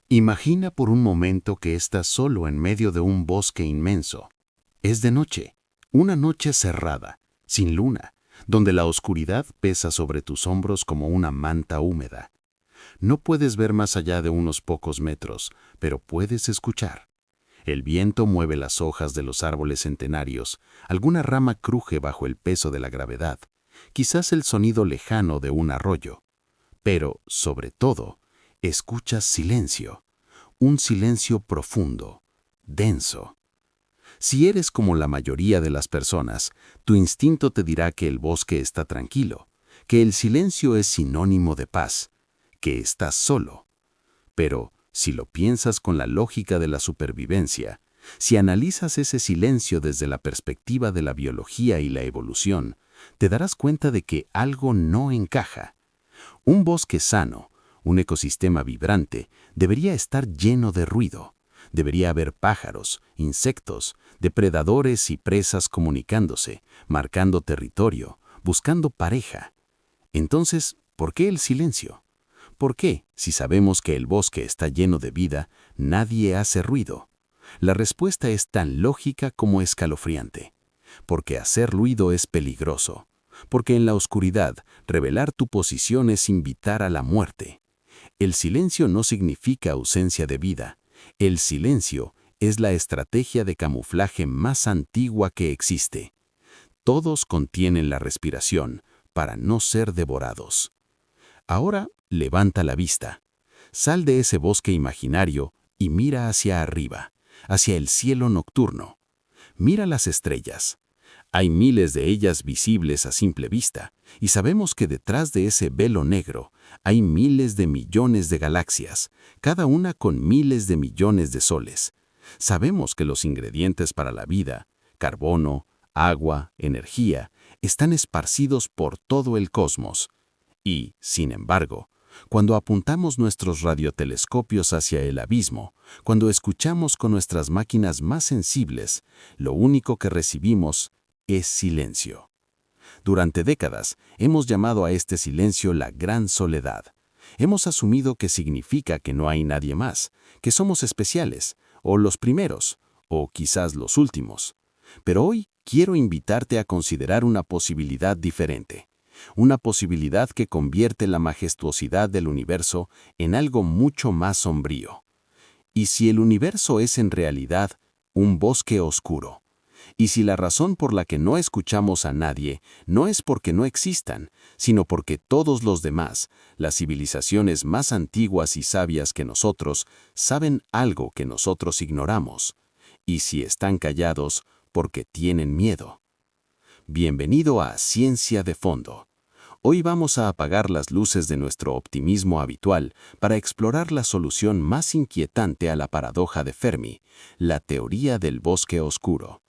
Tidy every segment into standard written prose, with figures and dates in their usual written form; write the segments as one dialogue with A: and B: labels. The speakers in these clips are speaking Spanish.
A: Imagina por un momento que estás solo en medio de un bosque inmenso. Es de noche, una noche cerrada, sin luna, donde la oscuridad pesa sobre tus hombros como una manta húmeda. No puedes ver más allá de unos pocos metros, pero puedes escuchar. El viento mueve las hojas de los árboles centenarios, alguna rama cruje bajo el peso de la gravedad, quizás el sonido lejano de un arroyo. Pero, sobre todo, escuchas silencio, un silencio profundo, denso. Si eres como la mayoría de las personas, tu instinto te dirá que el bosque está tranquilo, que el silencio es sinónimo de paz, que estás solo. Pero, si lo piensas con la lógica de la supervivencia, si analizas ese silencio desde la perspectiva de la biología y la evolución, te darás cuenta de que algo no encaja. Un bosque sano, un ecosistema vibrante, debería estar lleno de ruido. Debería haber pájaros, insectos, depredadores y presas comunicándose, marcando territorio, buscando pareja. Entonces, ¿por qué el silencio? ¿Por qué, si sabemos que el bosque está lleno de vida, nadie hace ruido? La respuesta es tan lógica como escalofriante. Porque hacer ruido es peligroso. Porque en la oscuridad, revelar tu posición es invitar a la muerte. El silencio no significa ausencia de vida. El silencio es la estrategia de camuflaje más antigua que existe. Todos contienen la respiración para no ser devorados. Ahora levanta la vista. Sal de ese bosque imaginario y mira hacia arriba, hacia el cielo nocturno. Mira las estrellas. Hay miles de ellas visibles a simple vista, y sabemos que detrás de ese velo negro hay miles de millones de galaxias, cada una con miles de millones de soles. Sabemos que los ingredientes para la vida, carbono, agua, energía, están esparcidos por todo el cosmos. Y, sin embargo, cuando apuntamos nuestros radiotelescopios hacia el abismo, cuando escuchamos con nuestras máquinas más sensibles, lo único que recibimos es silencio. Durante décadas hemos llamado a este silencio la gran soledad. Hemos asumido que significa que no hay nadie más, que somos especiales, o los primeros, o quizás los últimos. Pero hoy quiero invitarte a considerar una posibilidad diferente. Una posibilidad que convierte la majestuosidad del universo en algo mucho más sombrío. ¿Y si el universo es en realidad un bosque oscuro? ¿Y si la razón por la que no escuchamos a nadie no es porque no existan, sino porque todos los demás, las civilizaciones más antiguas y sabias que nosotros, saben algo que nosotros ignoramos? ¿Y si están callados porque tienen miedo? Bienvenido a Ciencia de Fondo. Hoy vamos a apagar las luces de nuestro optimismo habitual para explorar la solución más inquietante a la paradoja de Fermi, la teoría del bosque oscuro.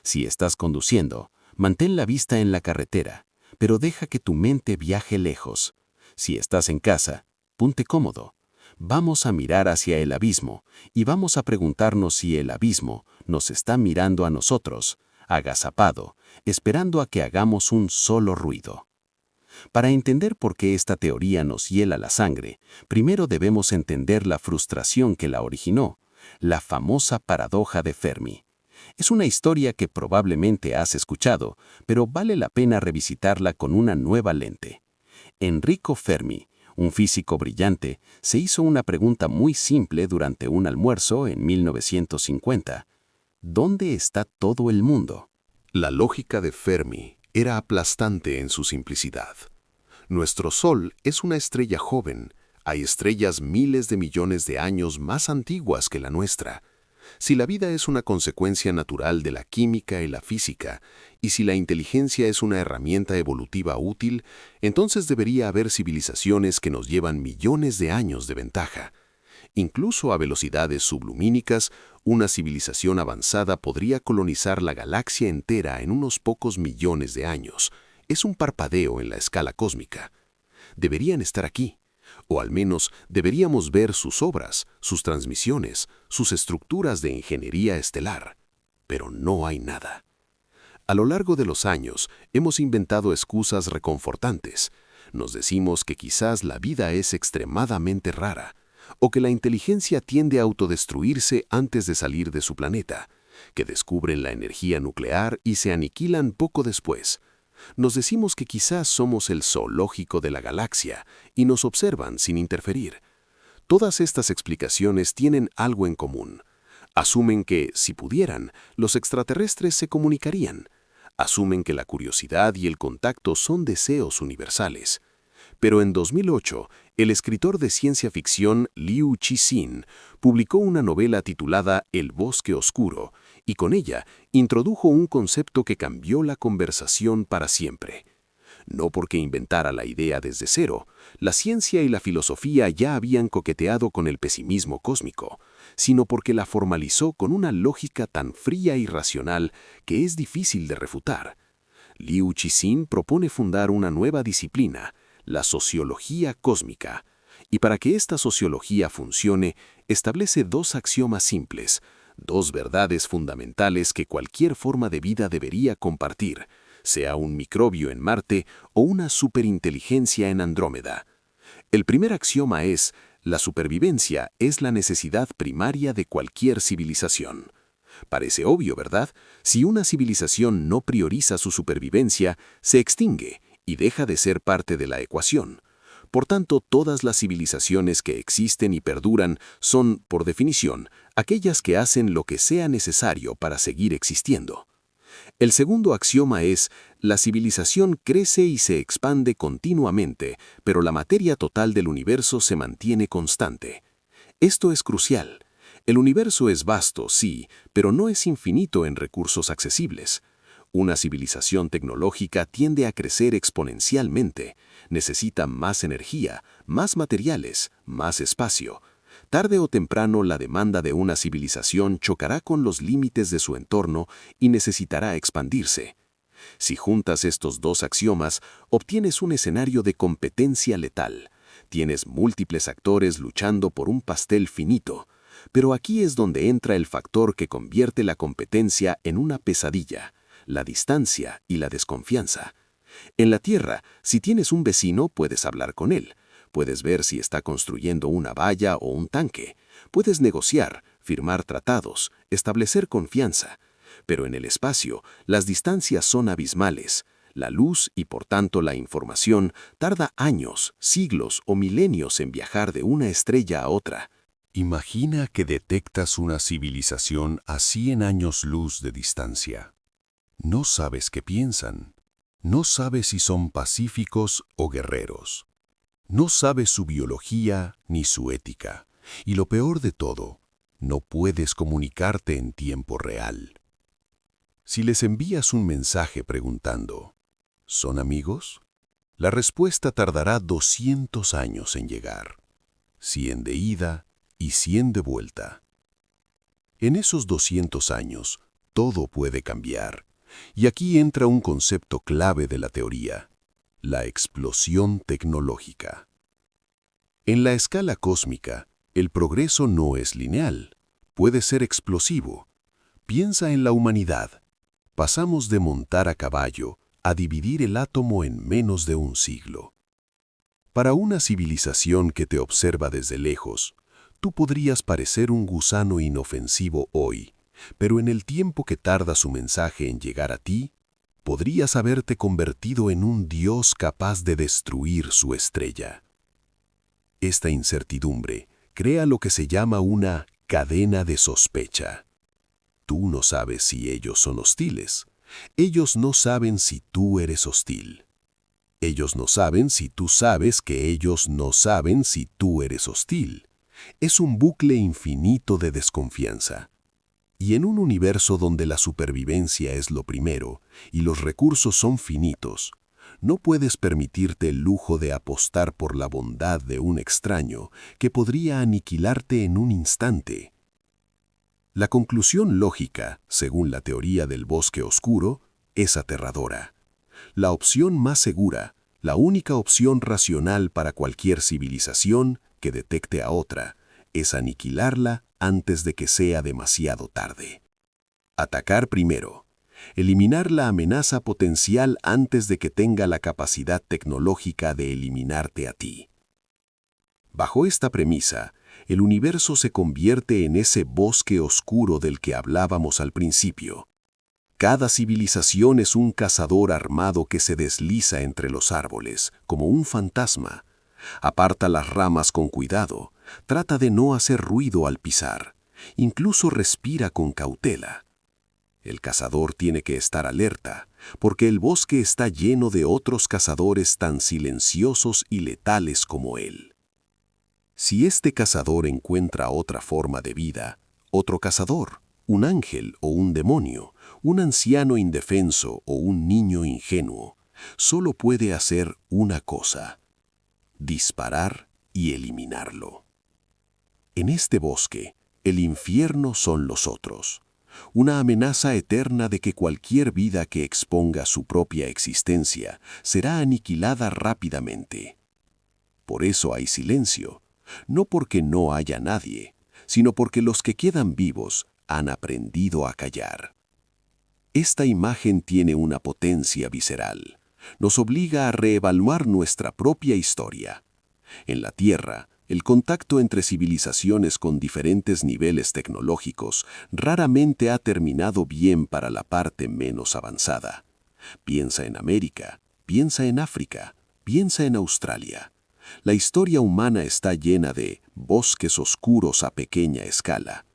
A: Si estás conduciendo, mantén la vista en la carretera, pero deja que tu mente viaje lejos. Si estás en casa, ponte cómodo. Vamos a mirar hacia el abismo y vamos a preguntarnos si el abismo nos está mirando a nosotros, agazapado, esperando a que hagamos un solo ruido. Para entender por qué esta teoría nos hiela la sangre, primero debemos entender la frustración que la originó, la famosa paradoja de Fermi. Es una historia que probablemente has escuchado, pero vale la pena revisitarla con una nueva lente. Enrico Fermi, un físico brillante, se hizo una pregunta muy simple durante un almuerzo en 1950. ¿Dónde está todo el mundo?
B: La lógica de Fermi era aplastante en su simplicidad. Nuestro Sol es una estrella joven. Hay estrellas miles de millones de años más antiguas que la nuestra. Si la vida es una consecuencia natural de la química y la física, y si la inteligencia es una herramienta evolutiva útil, entonces debería haber civilizaciones que nos llevan millones de años de ventaja. Incluso a velocidades sublumínicas, una civilización avanzada podría colonizar la galaxia entera en unos pocos millones de años. Es un parpadeo en la escala cósmica. Deberían estar aquí, o al menos deberíamos ver sus obras, sus transmisiones, sus estructuras de ingeniería estelar. Pero no hay nada. A lo largo de los años, hemos inventado excusas reconfortantes. Nos decimos que quizás la vida es extremadamente rara, o que la inteligencia tiende a autodestruirse antes de salir de su planeta, que descubren la energía nuclear y se aniquilan poco después. Nos decimos que quizás somos el zoológico de la galaxia y nos observan sin interferir. Todas estas explicaciones tienen algo en común. Asumen que, si pudieran, los extraterrestres se comunicarían. Asumen que la curiosidad y el contacto son deseos universales. Pero en 2008, el escritor de ciencia ficción Liu Cixin publicó una novela titulada El bosque oscuro, y con ella introdujo un concepto que cambió la conversación para siempre. No porque inventara la idea desde cero, la ciencia y la filosofía ya habían coqueteado con el pesimismo cósmico, sino porque la formalizó con una lógica tan fría y racional que es difícil de refutar. Liu Cixin propone fundar una nueva disciplina, la sociología cósmica, y para que esta sociología funcione, establece dos axiomas simples, dos verdades fundamentales que cualquier forma de vida debería compartir, sea un microbio en Marte o una superinteligencia en Andrómeda. El primer axioma es: la supervivencia es la necesidad primaria de cualquier civilización. Parece obvio, ¿verdad? Si una civilización no prioriza su supervivencia, se extingue y deja de ser parte de la ecuación. Por tanto, todas las civilizaciones que existen y perduran son, por definición, aquellas que hacen lo que sea necesario para seguir existiendo. El segundo axioma es: la civilización crece y se expande continuamente, pero la materia total del universo se mantiene constante. Esto es crucial. El universo es vasto, sí, pero no es infinito en recursos accesibles. Una civilización tecnológica tiende a crecer exponencialmente. Necesita más energía, más materiales, más espacio. Tarde o temprano la demanda de una civilización chocará con los límites de su entorno y necesitará expandirse. Si juntas estos dos axiomas, obtienes un escenario de competencia letal. Tienes múltiples actores luchando por un pastel finito. Pero aquí es donde entra el factor que convierte la competencia en una pesadilla: la distancia y la desconfianza. En la Tierra, si tienes un vecino, puedes hablar con él. Puedes ver si está construyendo una valla o un tanque. Puedes negociar, firmar tratados, establecer confianza. Pero en el espacio, las distancias son abismales. La luz y por tanto la información tarda años, siglos o milenios en viajar de una estrella a otra.
C: Imagina que detectas una civilización a 100 años luz de distancia. No sabes qué piensan. No sabes si son pacíficos o guerreros. No sabes su biología ni su ética. Y lo peor de todo, no puedes comunicarte en tiempo real. Si les envías un mensaje preguntando, ¿son amigos?, la respuesta tardará 200 años en llegar. 100 de ida y 100 de vuelta. En esos 200 años, todo puede cambiar. Y aquí entra un concepto clave de la teoría: la explosión tecnológica. En la escala cósmica, el progreso no es lineal, puede ser explosivo. Piensa en la humanidad. Pasamos de montar a caballo a dividir el átomo en menos de un siglo. Para una civilización que te observa desde lejos, tú podrías parecer un gusano inofensivo hoy, pero en el tiempo que tarda su mensaje en llegar a ti, podrías haberte convertido en un dios capaz de destruir su estrella. Esta incertidumbre crea lo que se llama una cadena de sospecha. Tú no sabes si ellos son hostiles. Ellos no saben si tú eres hostil. Ellos no saben si tú sabes que ellos no saben si tú eres hostil. Es un bucle infinito de desconfianza. Y en un universo donde la supervivencia es lo primero y los recursos son finitos, no puedes permitirte el lujo de apostar por la bondad de un extraño que podría aniquilarte en un instante. La conclusión lógica, según la teoría del bosque oscuro, es aterradora. La opción más segura, la única opción racional para cualquier civilización que detecte a otra, es aniquilarla antes de que sea demasiado tarde. Atacar primero. Eliminar la amenaza potencial antes de que tenga la capacidad tecnológica de eliminarte a ti. Bajo esta premisa,
B: el universo se convierte en ese bosque oscuro del que hablábamos al principio. Cada civilización es un cazador armado que se desliza entre los árboles, como un fantasma. Aparta las ramas con cuidado, trata de no hacer ruido al pisar, incluso respira con cautela. El cazador tiene que estar alerta, porque el bosque está lleno de otros cazadores tan silenciosos y letales como él. Si este cazador encuentra otra forma de vida, otro cazador, un ángel o un demonio, un anciano indefenso o un niño ingenuo, solo puede hacer una cosa: disparar y eliminarlo. En este bosque, el infierno son los otros, una amenaza eterna de que cualquier vida que exponga su propia existencia será aniquilada rápidamente. Por eso hay silencio, no porque no haya nadie, sino porque los que quedan vivos han aprendido a callar. Esta imagen tiene una potencia visceral. Nos obliga a reevaluar nuestra propia historia. En la Tierra, el contacto entre civilizaciones con diferentes niveles tecnológicos raramente ha terminado bien para la parte menos avanzada. Piensa en América, piensa en África, piensa en Australia. La historia humana está llena de bosques oscuros a pequeña escala.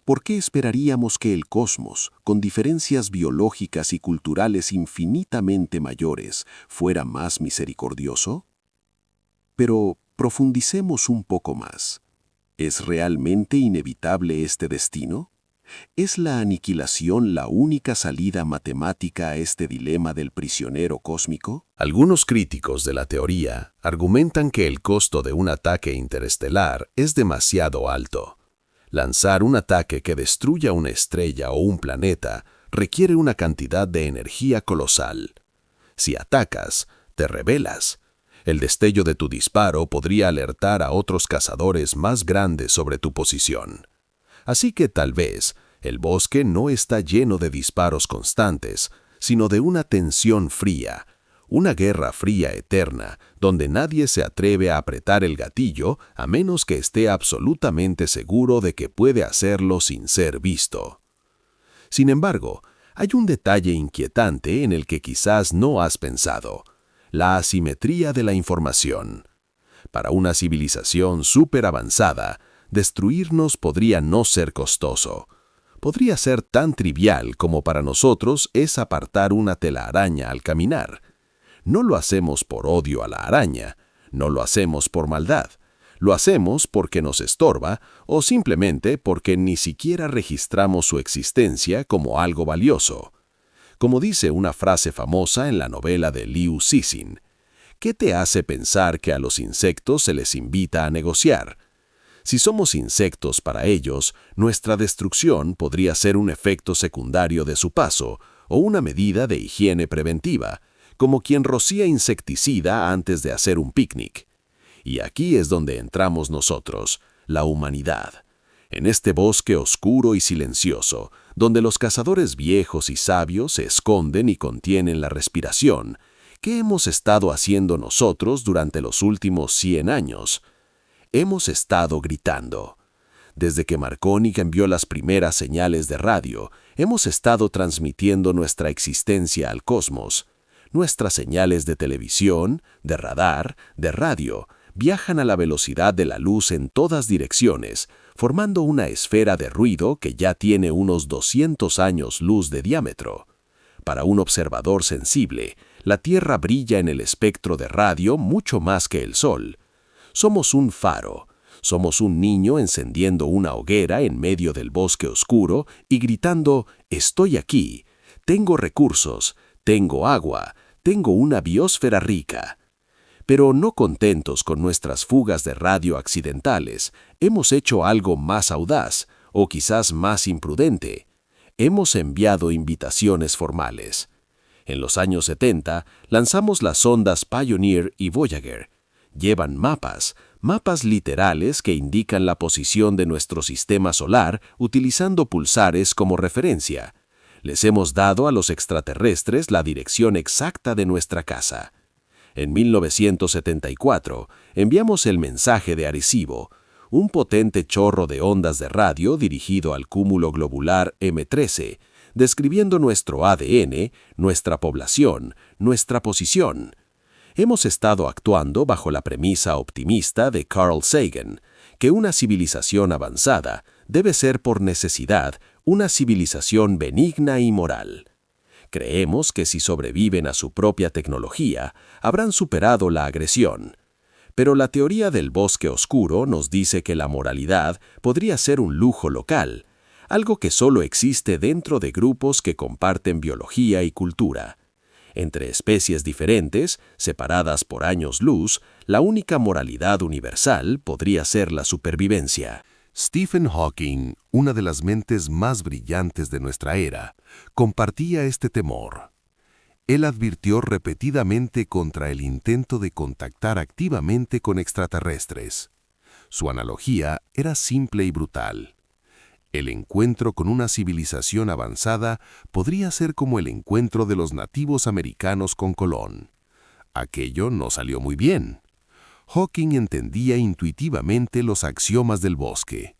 B: ¿Por qué esperaríamos que el cosmos, con diferencias biológicas y culturales infinitamente mayores, fuera más misericordioso? Pero profundicemos un poco más. ¿Es realmente inevitable este destino? ¿Es la aniquilación la única salida matemática a este dilema del prisionero cósmico?
A: Algunos críticos de la teoría argumentan que el costo de un ataque interestelar es demasiado alto. Lanzar un ataque que destruya una estrella o un planeta requiere una cantidad de energía colosal. Si atacas, te rebelas. El destello de tu disparo podría alertar a otros cazadores más grandes sobre tu posición. Así que tal vez el bosque no está lleno de disparos constantes, sino de una tensión fría, una guerra fría eterna, donde nadie se atreve a apretar el gatillo a menos que esté absolutamente seguro de que puede hacerlo sin ser visto. Sin embargo, hay un detalle inquietante en el que quizás no has pensado: la asimetría de la información. Para una civilización súper avanzada, destruirnos podría no ser costoso. Podría ser tan trivial como para nosotros es apartar una telaraña al caminar. No lo hacemos por odio a la araña, no lo hacemos por maldad. Lo hacemos porque nos estorba o simplemente porque ni siquiera registramos su existencia como algo valioso. Como dice una frase famosa en la novela de Liu Cixin, ¿qué te hace pensar que a los insectos se les invita a negociar? Si somos insectos para ellos, nuestra destrucción podría ser un efecto secundario de su paso o una medida de higiene preventiva, como quien rocía insecticida antes de hacer un picnic. Y aquí es donde entramos nosotros, la humanidad. En este bosque oscuro y silencioso, donde los cazadores viejos y sabios se esconden y contienen la respiración, ¿qué hemos estado haciendo nosotros durante los últimos 100 años? Hemos estado gritando. Desde que Marconi envió las primeras señales de radio, hemos estado transmitiendo nuestra existencia al cosmos. Nuestras señales de televisión, de radar, de radio, viajan a la velocidad de la luz en todas direcciones, formando una esfera de ruido que ya tiene unos 200 años luz de diámetro. Para un observador sensible, la Tierra brilla en el espectro de radio mucho más que el Sol. Somos un faro, somos un niño encendiendo una hoguera en medio del bosque oscuro y gritando: «Estoy aquí, tengo recursos, tengo agua, tengo una biosfera rica». Pero no contentos con nuestras fugas de radio accidentales, hemos hecho algo más audaz, o quizás más imprudente. Hemos enviado invitaciones formales. En los años 70 lanzamos las sondas Pioneer y Voyager. Llevan mapas literales que indican la posición de nuestro sistema solar utilizando pulsares como referencia. Les hemos dado a los extraterrestres la dirección exacta de nuestra casa. En 1974 enviamos el mensaje de Arecibo,
D: un potente chorro de ondas de radio dirigido al cúmulo globular M13, describiendo nuestro ADN, nuestra población, nuestra posición. Hemos estado actuando bajo la premisa optimista de Carl Sagan, que una civilización avanzada debe ser por necesidad una civilización benigna y moral. Creemos que si sobreviven a su propia tecnología, habrán superado la agresión. Pero la teoría del bosque oscuro nos dice que la moralidad podría ser un lujo local, algo que solo existe dentro de grupos que comparten biología y cultura. Entre especies diferentes, separadas por años luz, la única moralidad universal podría ser la supervivencia.
B: Stephen Hawking, una de las mentes más brillantes de nuestra era, compartía este temor. Él advirtió repetidamente contra el intento de contactar activamente con extraterrestres. Su analogía era simple y brutal. El encuentro con una civilización avanzada podría ser como el encuentro de los nativos americanos con Colón. Aquello no salió muy bien. Hawking entendía intuitivamente los axiomas del bosque.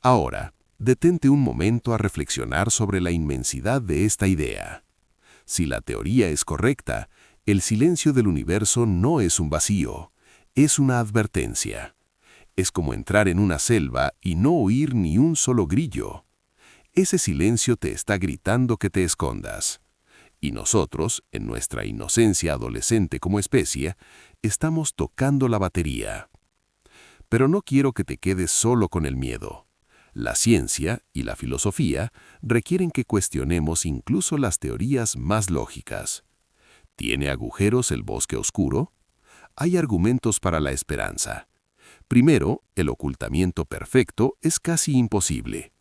B: Ahora, detente un momento a reflexionar sobre la inmensidad de esta idea. Si la teoría es correcta, el silencio del universo no es un vacío, es una advertencia. Es como entrar en una selva y no oír ni un solo grillo. Ese silencio te está gritando que te escondas. Y nosotros, en nuestra inocencia adolescente como especie, estamos tocando la batería. Pero no quiero que te quedes solo con el miedo. La ciencia y la filosofía requieren que cuestionemos incluso las teorías más lógicas. ¿Tiene agujeros el bosque oscuro? Hay argumentos para la esperanza. Primero, el ocultamiento perfecto es casi imposible.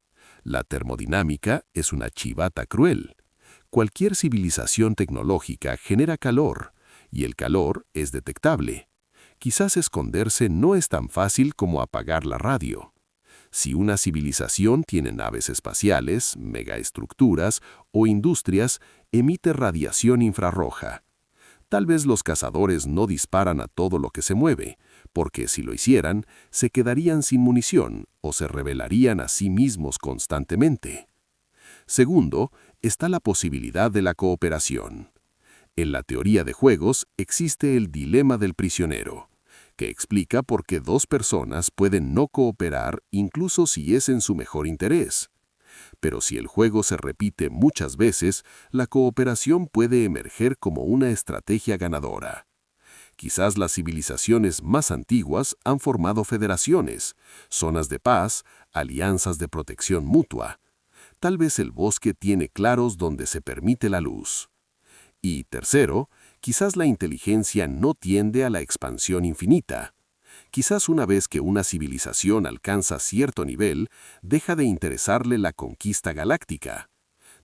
B: La termodinámica es una chivata cruel. Cualquier civilización tecnológica genera calor, y el calor es detectable. Quizás esconderse no es tan fácil como apagar la radio. Si una civilización tiene naves espaciales, megaestructuras o industrias, emite radiación infrarroja. Tal vez los cazadores no disparan a todo lo que se mueve, porque si lo hicieran, se quedarían sin munición o se rebelarían a sí mismos constantemente. Segundo, está la posibilidad de la cooperación. En la teoría de juegos existe el dilema del prisionero, que explica por qué dos personas pueden no cooperar incluso si es en su mejor interés. Pero si el juego se repite muchas veces, la cooperación puede emerger como una estrategia ganadora. Quizás las civilizaciones más antiguas han formado federaciones, zonas de paz, alianzas de protección mutua. Tal vez el bosque tiene claros donde se permite la luz. Y tercero, quizás la inteligencia no tiende a la expansión infinita. Quizás una vez que una civilización alcanza cierto nivel, deja de interesarle la conquista galáctica.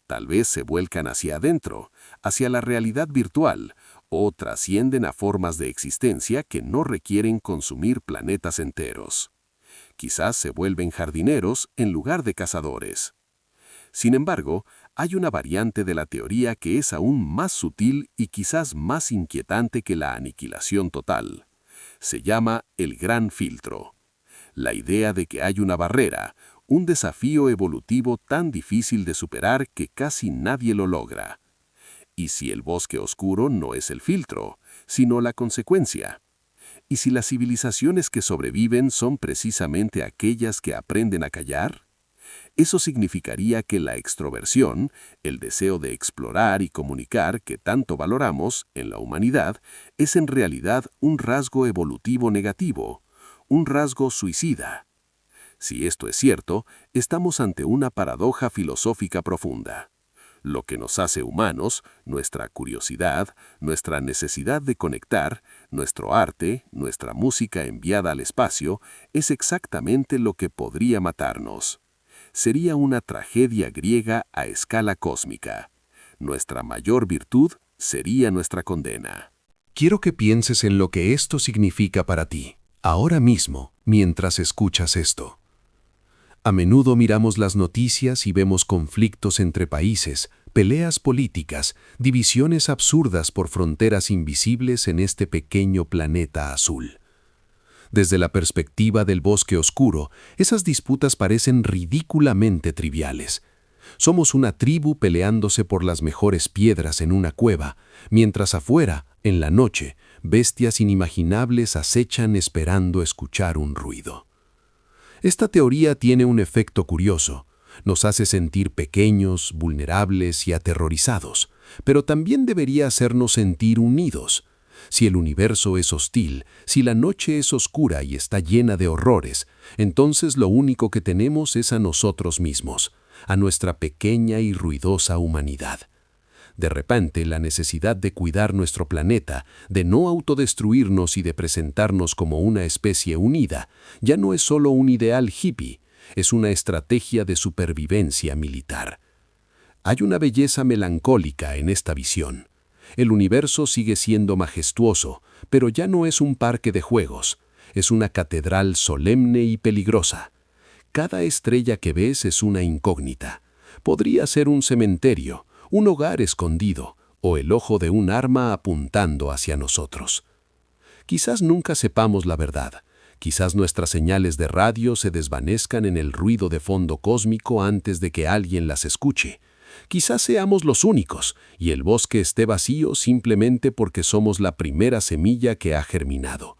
B: Tal vez se vuelcan hacia adentro, hacia la realidad virtual, o trascienden a formas de existencia que no requieren consumir planetas enteros. Quizás se vuelven jardineros en lugar de cazadores. Sin embargo, hay una variante de la teoría que es aún más sutil y quizás más inquietante que la aniquilación total. Se llama el gran filtro. La idea de que hay una barrera, un desafío evolutivo tan difícil de superar que casi nadie lo logra. ¿Y si el bosque oscuro no es el filtro, sino la consecuencia? ¿Y si las civilizaciones que sobreviven son precisamente aquellas que aprenden a callar? Eso significaría que la extroversión, el deseo de explorar y comunicar que tanto valoramos en la humanidad, es en realidad un rasgo evolutivo negativo, un rasgo suicida. Si esto es cierto, estamos ante una paradoja filosófica profunda. Lo que nos hace humanos, nuestra curiosidad, nuestra necesidad de conectar, nuestro arte, nuestra música enviada al espacio, es exactamente lo que podría matarnos. Sería una tragedia griega a escala cósmica. Nuestra mayor virtud sería nuestra condena.
C: Quiero que pienses en lo que esto significa para ti, ahora mismo, mientras escuchas esto. A menudo miramos las noticias y vemos conflictos entre países, peleas políticas, divisiones absurdas por fronteras invisibles en este pequeño planeta azul.
D: Desde la perspectiva del bosque oscuro, esas disputas parecen ridículamente triviales. Somos una tribu peleándose por las mejores piedras en una cueva, mientras afuera, en la noche, bestias inimaginables acechan esperando escuchar un ruido. Esta teoría tiene un efecto curioso. Nos hace sentir pequeños, vulnerables y aterrorizados, pero también debería hacernos sentir unidos. Si el universo es hostil, si la noche es oscura y está llena de horrores, entonces lo único que tenemos es a nosotros mismos, a nuestra pequeña y ruidosa humanidad. De repente, la necesidad de cuidar nuestro planeta, de no autodestruirnos y de presentarnos como una especie unida, ya no es solo un ideal hippie, es una estrategia de supervivencia militar. Hay una belleza melancólica en esta visión. El universo sigue siendo majestuoso, pero ya no es un parque de juegos, es una catedral solemne y peligrosa. Cada estrella que ves es una incógnita. Podría ser un cementerio, un hogar escondido, o el ojo de un arma apuntando hacia nosotros. Quizás nunca sepamos la verdad. Quizás nuestras señales de radio se desvanezcan en el ruido de fondo cósmico antes de que alguien las escuche. Quizás seamos los únicos, y el bosque esté vacío simplemente porque somos la primera semilla que ha germinado.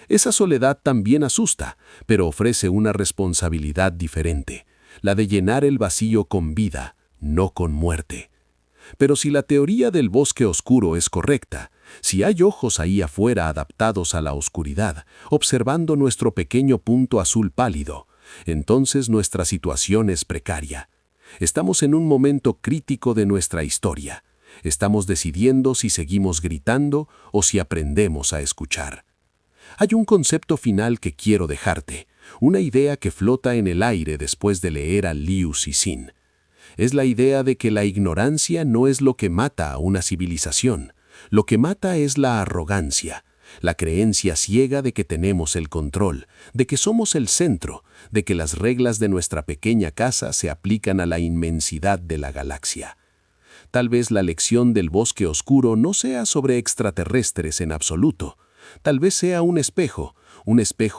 D: Esa soledad también asusta, pero ofrece una responsabilidad diferente, la de llenar el vacío con vida, no con muerte. Pero si la teoría del bosque oscuro es correcta, si hay ojos ahí afuera adaptados a la oscuridad, observando nuestro pequeño punto azul pálido, entonces nuestra situación es precaria. Estamos en un momento crítico de nuestra historia. Estamos decidiendo si seguimos gritando o si aprendemos a escuchar. Hay un concepto final que quiero dejarte, una idea que flota en el aire después de leer a Liu Cixin. Es la idea de que la ignorancia no es lo que mata a una civilización. Lo que mata es la arrogancia, la creencia ciega de que tenemos el control, de que somos el centro, de que las reglas de nuestra pequeña casa se aplican a la inmensidad de la galaxia. Tal vez la lección del bosque oscuro no sea sobre extraterrestres en absoluto. Tal vez sea un espejo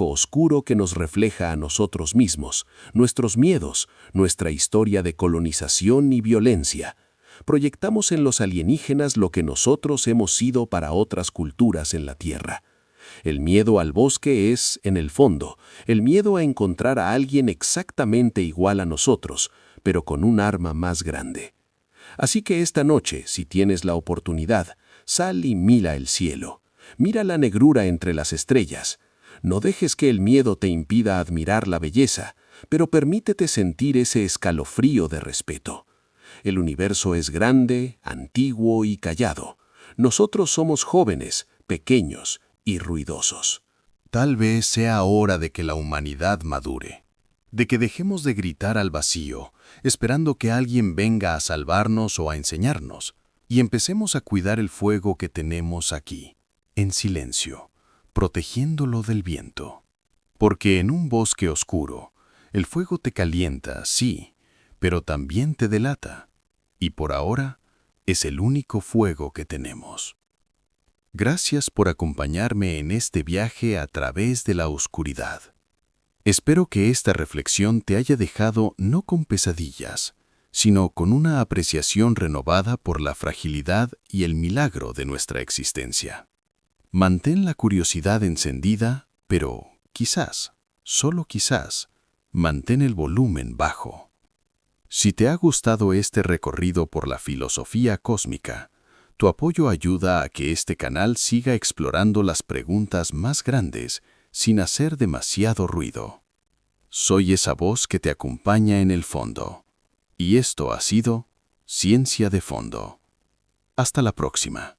D: oscuro que nos refleja a nosotros mismos, nuestros miedos, nuestra historia de colonización y violencia. Proyectamos en los alienígenas lo que nosotros hemos sido para otras culturas en la Tierra. El miedo al bosque es, en el fondo, el miedo a encontrar a alguien exactamente igual a nosotros, pero con un arma más grande. Así que esta noche, si tienes la oportunidad, sal y mira el cielo. Mira la negrura entre las estrellas. No dejes que el miedo te impida admirar la belleza, pero permítete sentir ese escalofrío de respeto. El universo es grande, antiguo y callado. Nosotros somos jóvenes, pequeños y ruidosos.
A: Tal vez sea hora de que la humanidad madure, de que dejemos de gritar al vacío, esperando que alguien venga a salvarnos o a enseñarnos, y empecemos a cuidar el fuego que tenemos aquí, en silencio, protegiéndolo del viento. Porque en un bosque oscuro, el fuego te calienta, sí, pero también te delata, y por ahora es el único fuego que tenemos. Gracias por acompañarme en este viaje a través de la oscuridad. Espero que esta reflexión te haya dejado no con pesadillas, sino con una apreciación renovada por la fragilidad y el milagro de nuestra existencia. Mantén la curiosidad encendida, pero quizás, solo quizás, mantén el volumen bajo. Si te ha gustado este recorrido por la filosofía cósmica, tu apoyo ayuda a que este canal siga explorando las preguntas más grandes sin hacer demasiado ruido. Soy esa voz que te acompaña en el fondo. Y esto ha sido Ciencia de Fondo. Hasta la próxima.